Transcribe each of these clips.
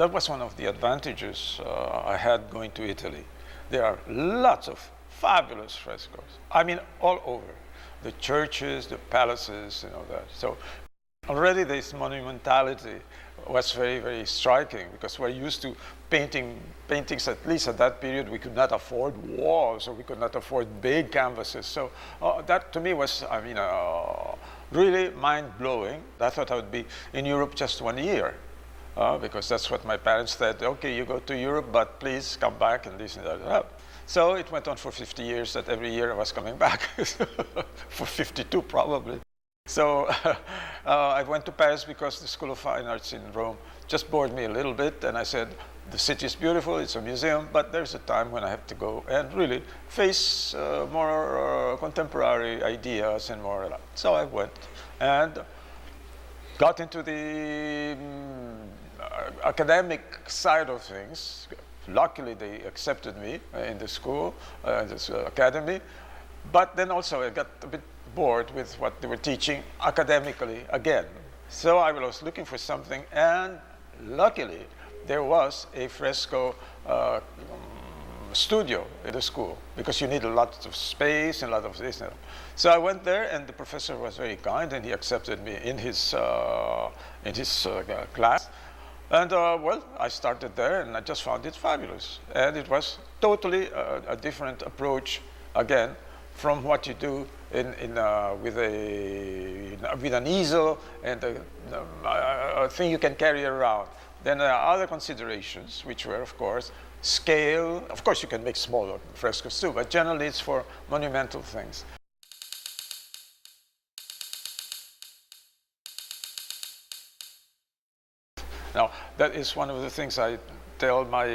that was one of the advantages I had going to Italy. There are lots of fabulous frescoes. I mean, all over. The churches, the palaces, and all that. So already this monumentality was very, very striking, because we're used to paintings, at least at that period. We could not afford walls, or we could not afford big canvases. So that to me was, I mean, really mind-blowing. I thought I would be in Europe just 1 year, because that's what my parents said. Okay, you go to Europe, but please come back, and this and that. So it went on for 50 years, that every year I was coming back, for 52 probably. So I went to Paris because the School of Fine Arts in Rome just bored me a little bit, and I said, the city is beautiful, it's a museum, but there's a time when I have to go and really face more contemporary ideas and more. So I went and got into the academic side of things. Luckily, they accepted me in the school, this academy, but then also I got a bit bored with what they were teaching academically again. So I was looking for something, and luckily there was a fresco studio in the school, because you need a lot of space and a lot of this. So I went there, and the professor was very kind, and he accepted me in his class. And well, I started there, and I just found it fabulous. And it was totally a different approach, again, from what you do with an easel and a thing you can carry around. Then there are other considerations, which were, of course, scale. Of course, you can make smaller frescoes too, but generally it's for monumental things. Now, that is one of the things I tell my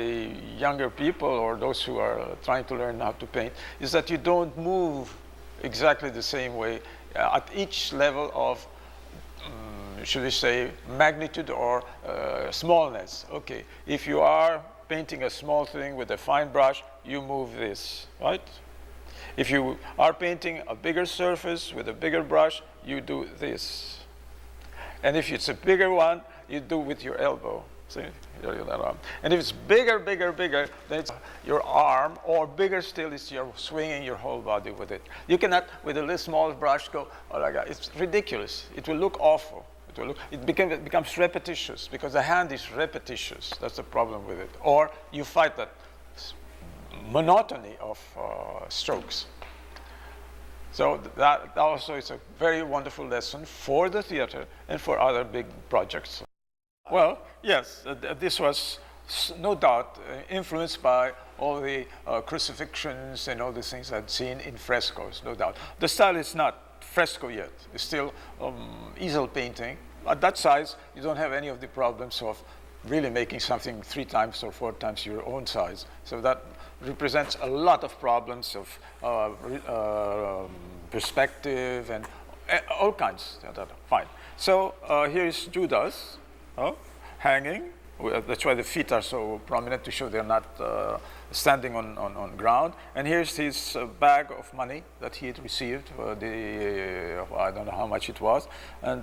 younger people, or those who are trying to learn how to paint, is that you don't move exactly the same way at each level of, should we say, magnitude or smallness. Okay, if you are painting a small thing with a fine brush, you move this, right? If you are painting a bigger surface with a bigger brush, you do this. And if it's a bigger one, you do with your elbow. See? And if it's bigger, then it's your arm, or bigger still, is you're swinging your whole body with it. You cannot, with a little small brush, go, oh like that. It's ridiculous. It will look awful. It becomes repetitious, because the hand is repetitious. That's the problem with it. Or you fight that monotony of strokes. So that also is a very wonderful lesson for the theater and for other big projects. Well, yes, this was no doubt influenced by all the crucifixions and all these things I'd seen in frescoes, no doubt. The style is not fresco yet. It's still easel painting. At that size, you don't have any of the problems of really making something 3 times or 4 times your own size. So that represents a lot of problems of perspective and all kinds. Fine. So here is Judas hanging. That's why the feet are so prominent, to show they're not standing on ground. And here's his bag of money that he had received. I don't know how much it was. And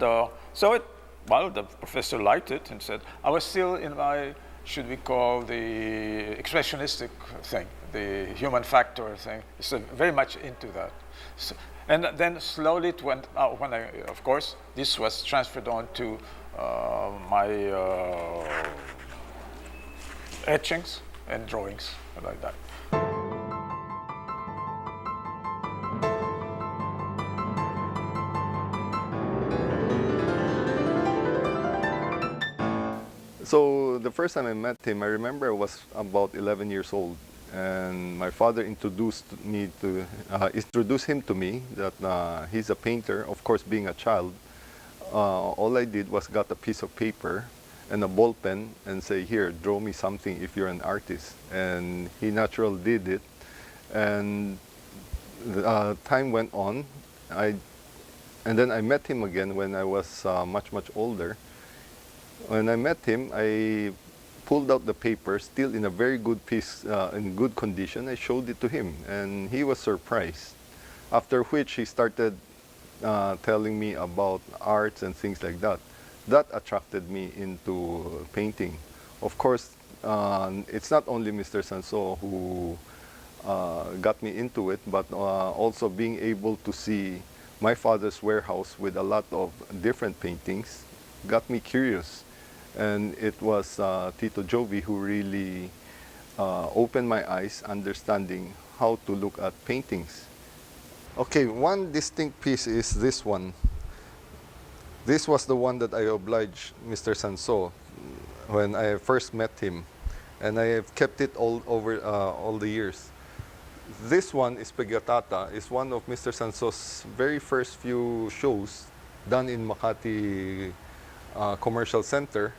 so the professor liked it and said, I was still in my, should we call, the expressionistic thing, the human factor thing. So very much into that. So, and then slowly it went, when I, of course, this was transferred on to my etchings and drawings, like that. So the first time I met him, I remember I was about 11 years old, and my father introduced him to me, that he's a painter. Of course, being a child, all I did was got a piece of paper and a ball pen and say, here, draw me something if you're an artist. And he naturally did it. And time went on. And then I met him again when I was much older. When I met him, I pulled out the paper, still in a very good piece, in good condition. I showed it to him, and he was surprised. After which he started telling me about arts and things like that. That attracted me into painting. Of course, it's not only Mr. Sanso who got me into it, but also being able to see my father's warehouse with a lot of different paintings got me curious. And it was Tito Juvi who really opened my eyes, understanding how to look at paintings. Okay, one distinct piece is this one. This was the one that I obliged Mr. Sanso when I first met him, and I have kept it all over all the years. This one is Pegatata, is one of Mr. Sanso's very first few shows done in Makati Commercial Center.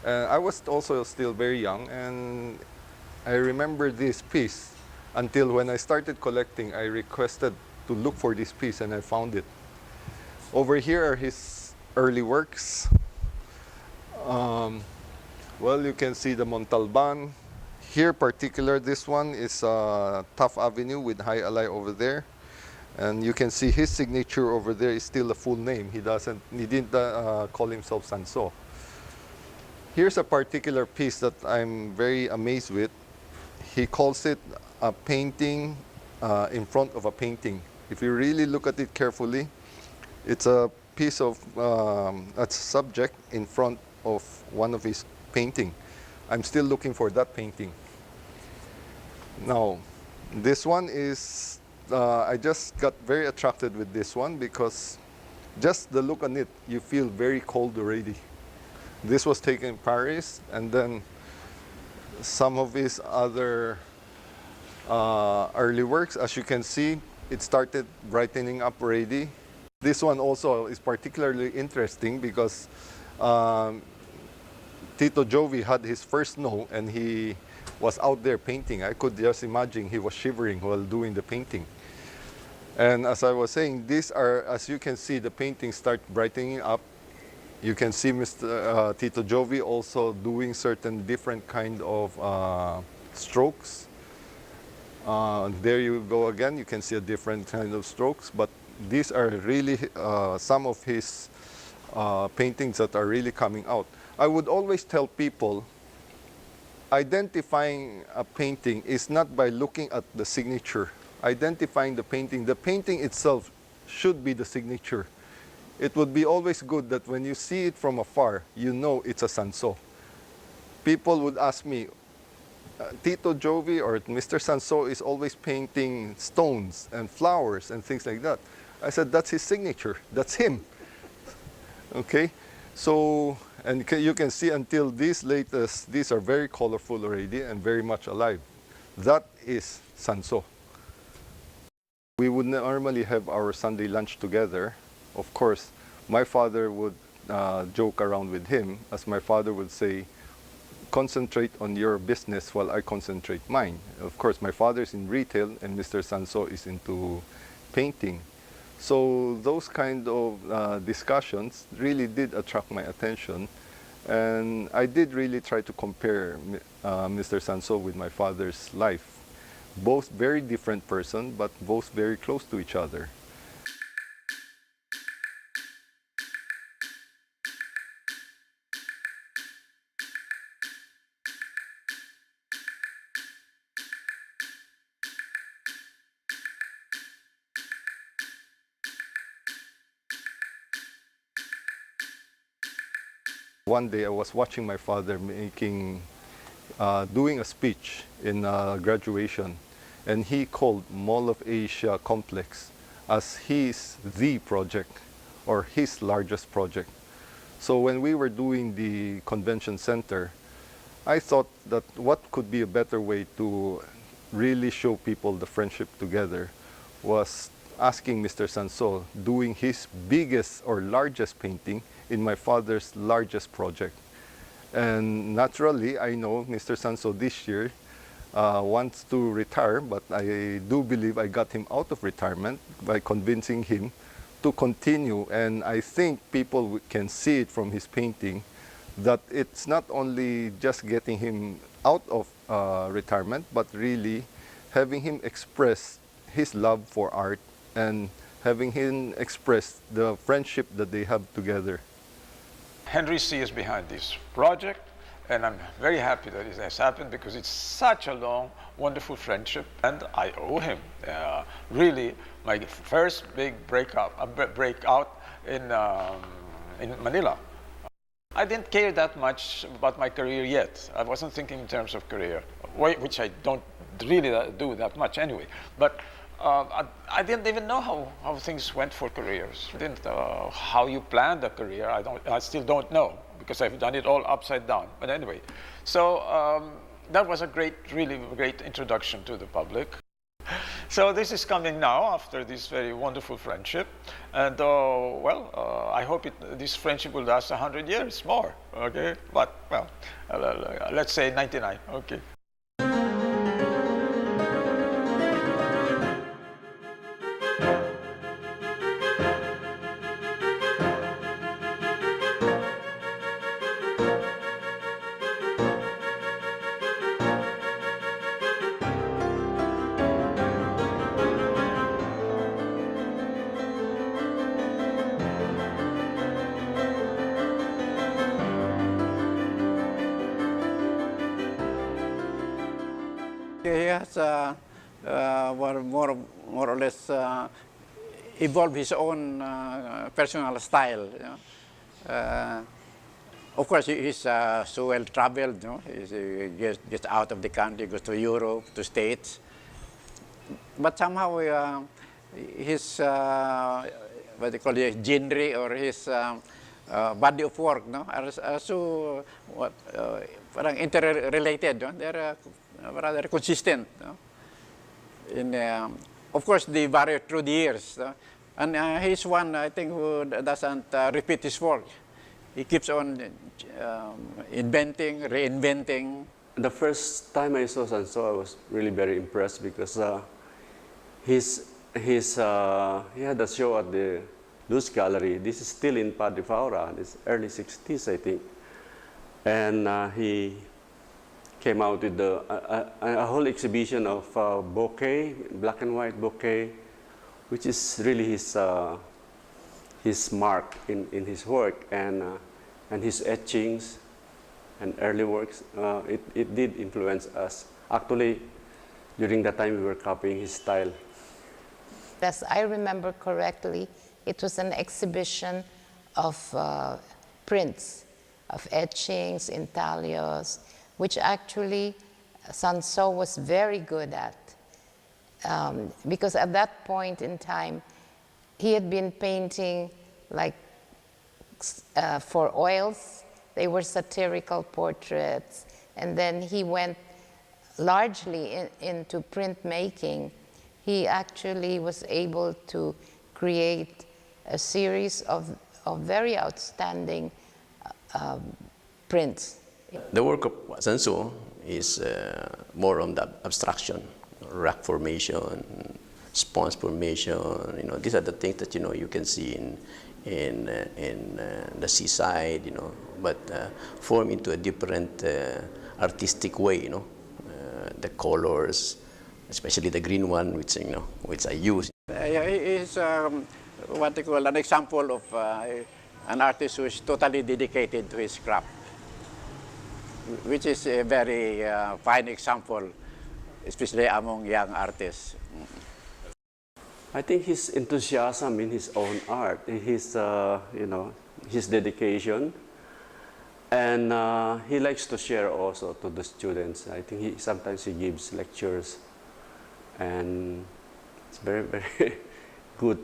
I was also still very young, and I remember this piece until when I started collecting, I requested to look for this piece and I found it. Over here are his early works. Well, you can see the Montalban. Here, particular, this one is Tough Avenue with High Alay over there. And you can see his signature over there is still a full name. He didn't call himself Sanso. Here's a particular piece that I'm very amazed with. He calls it a painting in front of a painting. If you really look at it carefully, it's a piece of a subject in front of one of his painting. I'm still looking for that painting. Now, this one is, I just got very attracted with this one because just the look on it, you feel very cold already. This was taken in Paris, and then some of his other early works, as you can see, it started brightening up already. This one also is particularly interesting because Tito Juvi had his first snow and he was out there painting. I could just imagine he was shivering while doing the painting. And as I was saying, these are, as you can see, the paintings start brightening up. You can see Mr. Tito Juvi also doing certain different kind of strokes. There you go again, you can see a different kind of strokes, but these are really some of his paintings that are really coming out. I would always tell people, identifying a painting is not by looking at the signature. Identifying the painting itself should be the signature. It would be always good that when you see it from afar, you know it's a Sanso. People would ask me, Tito Juvi or Mr. Sanso is always painting stones and flowers and things like that. I said, that's his signature, that's him. Okay, so, and you can see until these latest, these are very colorful already and very much alive. That is Sanso. We would normally have our Sunday lunch together. Of course, my father would joke around with him, as my father would say, concentrate on your business while I concentrate mine. Of course, my father is in retail and Mr. Sanso is into painting. So those kind of discussions really did attract my attention. And I did really try to compare Mr. Sanso with my father's life. Both very different person, but both very close to each other. One day I was watching my father doing a speech in graduation, and he called Mall of Asia Complex as the project or his largest project. So when we were doing the convention center, I thought that what could be a better way to really show people the friendship together was asking Mr. Sanso doing his biggest or largest painting in my father's largest project. And naturally, I know Mr. Sanso this year wants to retire, but I do believe I got him out of retirement by convincing him to continue. And I think people can see it from his painting that it's not only just getting him out of retirement, but really having him express his love for art and having him express the friendship that they have together. Henry C. is behind this project, And I'm very happy that it has happened because it's such a long, wonderful friendship, and I owe him. Really, my first big breakout in Manila. I didn't care that much about my career yet. I wasn't thinking in terms of career, which I don't really do that much anyway. But I didn't even know how things went for careers. I didn't how you planned a career. I still don't know because I've done it all upside down. But anyway, so that was a really great introduction to the public. So this is coming now after this very wonderful friendship, and I hope this friendship will last 100 years more. Okay, but well, let's say 99. Okay. He has more or less evolved his own personal style. You know? Of course, he's so well traveled. You know? He gets out of the country, goes to Europe, to States. But somehow his what they call it, genre or his body of work, no, are so parang interrelated. No? They're rather consistent. No? Of course, they vary through the years. No? And he's one, I think, who doesn't repeat his work. He keeps on inventing, reinventing. The first time I saw Sanso, I was really very impressed because he had a show at the Luz Gallery. This is still in Padre Faura, this early 60s, I think. And he came out with a whole exhibition of bouquet, black and white bouquet, which is really his mark in his work and his etchings and early works. It did influence us. Actually, during that time we were copying his style. As I remember correctly, it was an exhibition of prints, of etchings, intaglios, which actually Sanso was very good at. Because at that point in time, he had been painting like for oils. They were satirical portraits. And then he went largely into printmaking. He actually was able to create a series of very outstanding prints. The work of Sanso is more on the abstraction, rock formation, sponge formation. You know, these are the things that you can see in the seaside. But form into a different artistic way. The colors, especially the green one, which I use. He is what they call an example of an artist who is totally dedicated to his craft, which is a very fine example, especially among young artists. I think his enthusiasm in his own art, his his dedication, and he likes to share also to the students. I think sometimes he gives lectures, and it's very good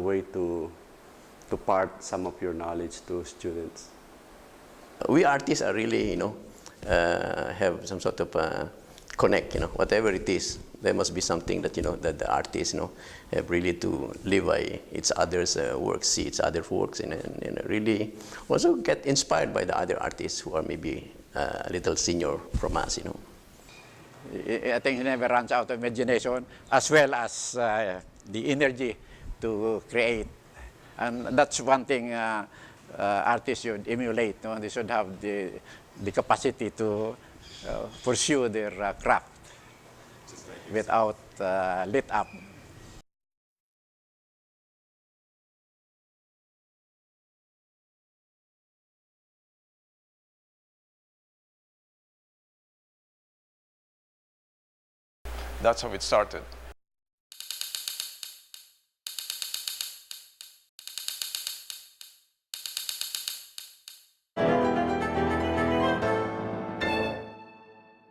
way to part some of your knowledge to students. We artists are really, have some sort of connect, whatever it is. There must be something that, that the artists, have really to live by each other's work, see each other's works, and really also get inspired by the other artists who are maybe a little senior from us, I think he never runs out of imagination, as well as the energy to create. And that's one thing artists should emulate. They should have the capacity to pursue their craft without let up. That's how it started.